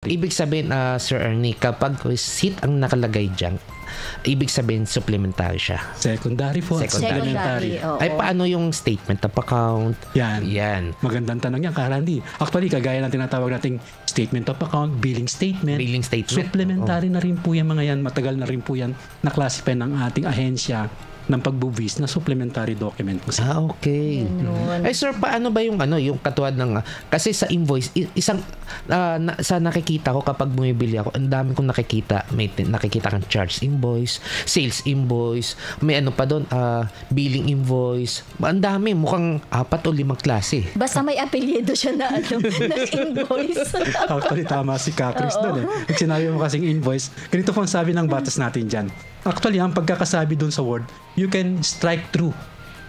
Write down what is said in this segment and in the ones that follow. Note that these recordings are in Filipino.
Ibig sabihin, Sir Ernie, kapag receipt ang nakalagay dyan, ibig sabihin supplementary siya. Secondary po. Secondary. Ay, paano yung statement of account? Yan. Magandang tanong yan, Karandi. Actually, kagaya ng tinatawag nating statement of account, billing statement. Supplementary na rin po yan mga yan. Matagal na rin po yan na-classify ng ating ahensya ng pagbubuwis na supplementary document po. Okay. Ay sir, paano ba yung yung katuwad ng kasi sa invoice isang sa nakikita ko kapag bumibili ako, ang dami kong nakikita. May nakikita kang charge invoice, sales invoice, may pa doon, billing invoice. Ang dami, mukhang 4 o 5 klase. Basta may apelyido siya na na invoice. Actually, tama si Kakris doon eh. Pag sinabi mo kasing invoice, ganito po ang sabi ng batas natin dyan. Actually, ang pagkakasabi doon sa Word, you can strike through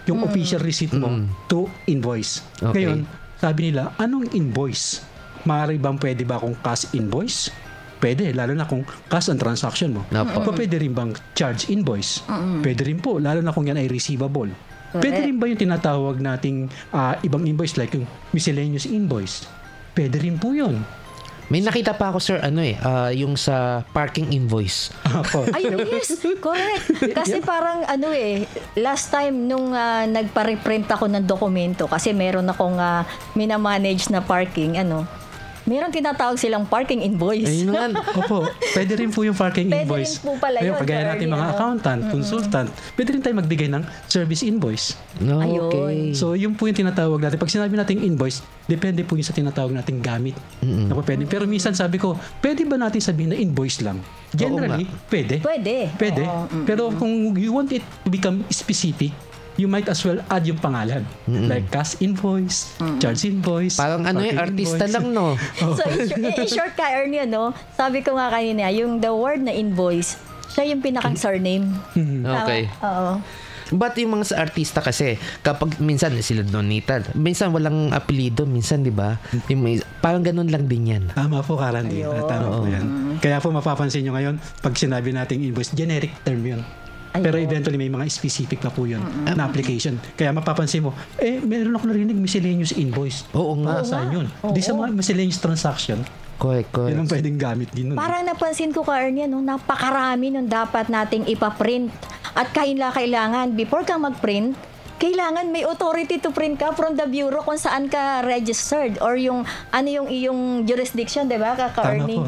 yung official receipt mo to invoice. Okay. Ngayon, sabi nila, anong invoice? Maaari bang pwede ba akong cash invoice? Pwede, lalo na kung cash ang transaction mo. Pwede rin bang charge invoice? Pwede rin po, lalo na kung yan ay receivable. Pwede rin ba yung tinatawag nating ibang invoice like yung miscellaneous invoice? Pwede rin po yun. May nakita pa ako, sir, yung sa parking invoice. Ay, yes, correct. Kasi parang last time nung nagpa-reprint ako ng dokumento, kasi meron akong minamanage na parking, meron tinatawag silang parking invoice. Ayun nga. Opo, pwede rin po yung parking invoice. Pwede rin po pala yun. Kagaya natin mga accountant, consultant, pwede rin tayo magbigay ng service invoice. Okay. So, yun po yung tinatawag natin. Pag sinabi natin invoice, depende po yung sa tinatawag nating gamit. Pwede. Pero minsan sabi ko, pwede ba natin sabihin na invoice lang? Generally, pwede. Pwede. Pero kung you want it to become specific, you might as well add yung pangalan. Like cash invoice, charge invoice. Parang artista invoice. lang, no? So, in short ka, Ernie, sabi ko nga kanina, yung the word na invoice, siya yung pinakang surname. Okay. Oo. But yung mga sa artista kasi, kapag minsan sila donita, minsan walang apelido, minsan, di ba? Parang ganun lang din yan. Tama po, Karandi. Tama po yan. Kaya po mapapansin nyo ngayon, pag sinabi nating invoice, generic term yun. Pero eventually may mga specific na po yun na application. Kaya mapapansin mo, meron ako narinig miscellaneous invoice. Oo nga. Saan yun? Di sa mga miscellaneous transaction, correct. yun ang pwedeng gamit din nun. Parang napansin ko, Ernie, napakarami nung dapat nating ipaprint. At kailangan, before ka mag-print, kailangan may authority to print ka from the bureau kung saan ka registered or yung iyong jurisdiction, di ba, Ernie?